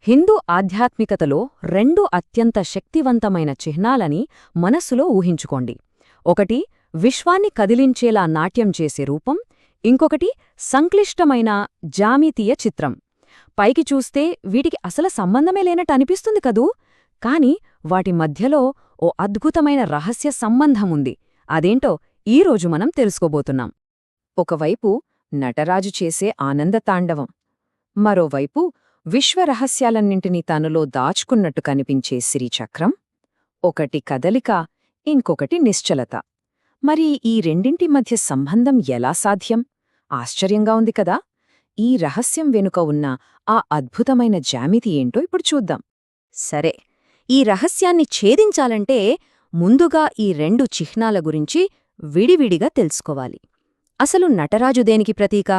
హిందూ ఆధ్యాత్మికతలో రెండు అత్యంత శక్తివంతమైన చిహ్నాలని మనస్సులో ఊహించుకోండి. ఒకటి విశ్వాన్ని కదిలించేలా నాట్యం చేసే రూపం, ఇంకొకటి సంక్లిష్టమైన జామితీయ చిత్రం. పైకి చూస్తే వీటికి అసలు సంబంధమే లేనట్టు అనిపిస్తుంది కదూ, కాని వాటి మధ్యలో ఓ అద్భుతమైన రహస్య సంబంధముంది. అదేంటో ఈరోజు మనం తెలుసుకోబోతున్నాం. ఒకవైపు నటరాజు చేసే ఆనందతాండవం, మరోవైపు విశ్వరహస్యాలన్నింటినీ తనలో దాచుకున్నట్టు కనిపించే శ్రీచక్రం. ఒకటి కదలిక, ఇంకొకటి నిశ్చలత. మరి ఈ రెండింటి మధ్య సంబంధం ఎలా సాధ్యం? ఆశ్చర్యంగా ఉంది కదా. ఈ రహస్యం వెనుక ఉన్న ఆ అద్భుతమైన జ్యామితి ఏంటో ఇప్పుడు చూద్దాం. సరే, ఈ రహస్యాన్ని ఛేదించాలంటే ముందుగా ఈ రెండు చిహ్నాల గురించి విడివిడిగా తెలుసుకోవాలి. అసలు నటరాజు దేనికి ప్రతీక?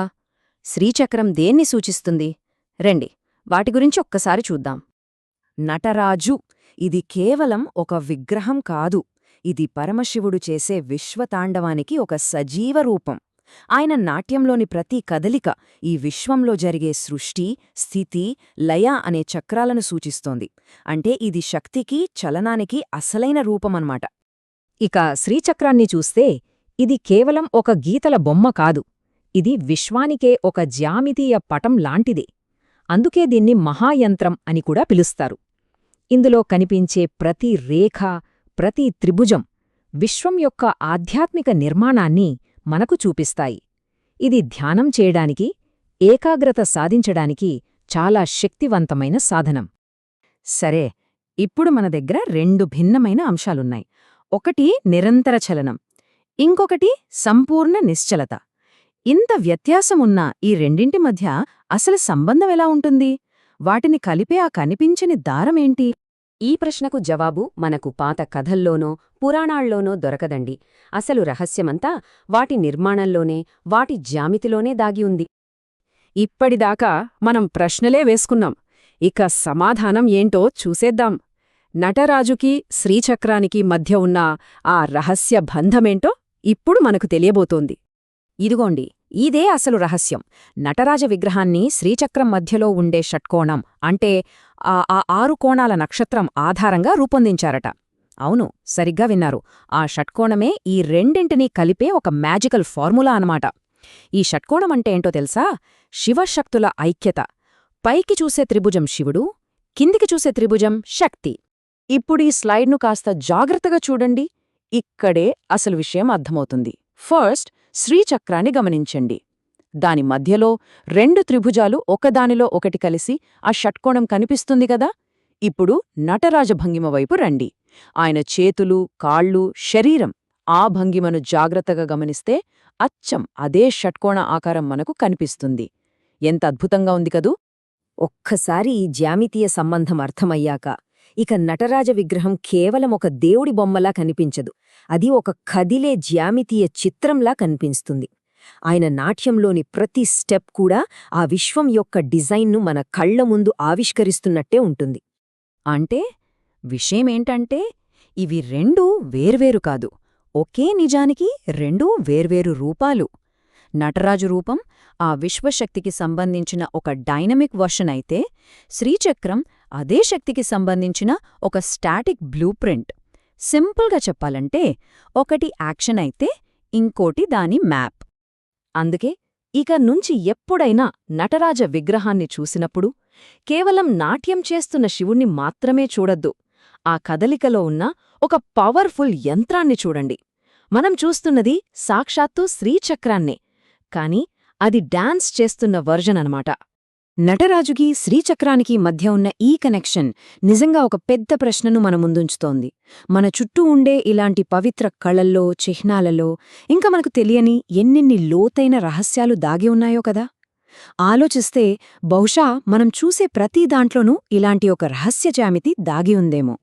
శ్రీచక్రం దేన్ని సూచిస్తుంది? రండి, వాటి గురించి ఒక్కసారి చూద్దాం. నటరాజు ఇది కేవలం ఒక విగ్రహం కాదు, ఇది పరమశివుడు చేసే విశ్వతాండవానికి ఒక సజీవ రూపం. ఆయన నాట్యంలోని ప్రతి కదలిక ఈ విశ్వంలో జరిగే సృష్టి, స్థితి, లయ అనే చక్రాలను సూచిస్తోంది. అంటే ఇది శక్తికి, చలనానికి అసలైన రూపమన్నమాట. ఇక శ్రీచక్రాన్ని చూస్తే ఇది కేవలం ఒక గీతల బొమ్మ కాదు, ఇది విశ్వానికే ఒక జ్యామితీయ పటం లాంటిదే. అందుకే దీన్ని మహాయంత్రం అని కూడా పిలుస్తారు. ఇందులో కనిపించే ప్రతి రేఖ, ప్రతి త్రిభుజం విశ్వం యొక్క ఆధ్యాత్మిక నిర్మాణాన్ని మనకు చూపిస్తాయి. ఇది ధ్యానం చేయడానికి, ఏకాగ్రత సాధించడానికి చాలా శక్తివంతమైన సాధనం. సరే, ఇప్పుడు మన దగ్గర రెండు భిన్నమైన అంశాలున్నాయి. ఒకటి నిరంతర చలనం, ఇంకొకటి సంపూర్ణ నిశ్చలత. ఇంత వ్యత్యాసమున్న ఈ రెండింటి మధ్య అసలు సంబంధం ఎలా ఉంటుంది? వాటిని కలిపే ఆ కనిపించని దారమేంటి? ఈ ప్రశ్నకు జవాబు మనకు పాత కథల్లోనో పురాణాల్లోనో దొరకదండి. అసలు రహస్యమంతా వాటి నిర్మాణంలోనే, వాటి జ్యామితిలోనే దాగి ఉంది. ఇప్పటిదాకా మనం ప్రశ్నలే వేసుకున్నాం, ఇక సమాధానం ఏంటో చూసేద్దాం. నటరాజుకి శ్రీచక్రానికి మధ్య ఉన్న ఆ రహస్య బంధమేంటో ఇప్పుడు మనకు తెలియబోతోంది. ఇదిగోండి, ఇదే అసలు రహస్యం. నటరాజ విగ్రహాన్ని శ్రీచక్రం మధ్యలో ఉండే షట్కోణం, అంటే ఆ 6 కోణాల నక్షత్రం ఆధారంగా రూపొందించారట. అవును, సరిగ్గా విన్నారు. ఆ షట్కోణమే ఈ రెండింటినీ కలిపే ఒక మ్యాజికల్ ఫార్ములా అన్నమాట. ఈ షట్కోణమంటే ఏంటో తెలుసా? శివశక్తుల ఐక్యత. పైకి చూసే త్రిభుజం శివుడు, కిందికి చూసే త్రిభుజం శక్తి. ఇప్పుడీ స్లైడ్ను కాస్త జాగ్రత్తగా చూడండి. ఇక్కడే అసలు విషయం అర్థమవుతుంది. ఫస్ట్ శ్రీచక్రాన్ని గమనించండి. దాని మధ్యలో 2 త్రిభుజాలు ఒకదానిలో ఒకటి కలిసి ఆ షట్కోణం కనిపిస్తుంది గదా. ఇప్పుడు నటరాజ భంగిమ వైపు రండి. ఆయన చేతులు, కాళ్ళు, శరీరం, ఆ భంగిమను జాగ్రత్తగా గమనిస్తే అచ్చం అదే షట్కోణ ఆకారం మనకు కనిపిస్తుంది. ఎంత అద్భుతంగా ఉంది కదూ. ఒక్కసారి ఈ జ్యామితీయ సంబంధం అర్థమయ్యాక ఇక నటరాజ విగ్రహం కేవలం ఒక దేవుడి బొమ్మలా కనిపించదు, అది ఒక కదిలే జ్యామితీయ చిత్రంలా కనిపిస్తుంది. ఆయన నాట్యంలోని ప్రతి స్టెప్ కూడా ఆ విశ్వం యొక్క డిజైన్ను మన కళ్ల ముందు ఆవిష్కరిస్తున్నట్టే ఉంటుంది. అంటే విషయమేంటంటే ఇవి రెండూ వేర్వేరు కాదు, ఒకే నిజానికి రెండూ వేర్వేరు రూపాలు. నటరాజు రూపం ఆ విశ్వశక్తికి సంబంధించిన ఒక డైనమిక్ వర్షన్ అయితే, శ్రీచక్రం అదే శక్తికి సంబంధించిన ఒక స్టాటిక్ బ్లూ ప్రింట్. సింపుల్గా చెప్పాలంటే ఒకటి యాక్షన్ అయితే ఇంకోటి దాని మ్యాప్. అందుకే ఇక నుంచి ఎప్పుడైనా నటరాజ విగ్రహాన్ని చూసినప్పుడు కేవలం నాట్యం చేస్తున్న శివుణ్ణి మాత్రమే చూడొద్దు, ఆ కదలికలో ఉన్న ఒక పవర్ఫుల్ యంత్రాన్ని చూడండి. మనం చూస్తున్నది సాక్షాత్తు శ్రీచక్రాన్నే, కాని అది డాన్స్ చేస్తున్న వర్జన్ అనమాట. నటరాజుకి శ్రీచక్రానికి మధ్య ఉన్న ఈ కనెక్షన్ నిజంగా ఒక పెద్ద ప్రశ్నను మన ముందుంచుతోంది. మన చుట్టూ ఉండే ఇలాంటి పవిత్ర కళల్లో, చిహ్నాలలో ఇంకా మనకు తెలియని ఎన్నెన్ని లోతైన రహస్యాలు దాగి ఉన్నాయో కదా. ఆలోచిస్తే బహుశా మనం చూసే ప్రతి దాంట్లోనూ ఇలాంటి ఒక రహస్య జ్యామితి దాగి ఉందేమో.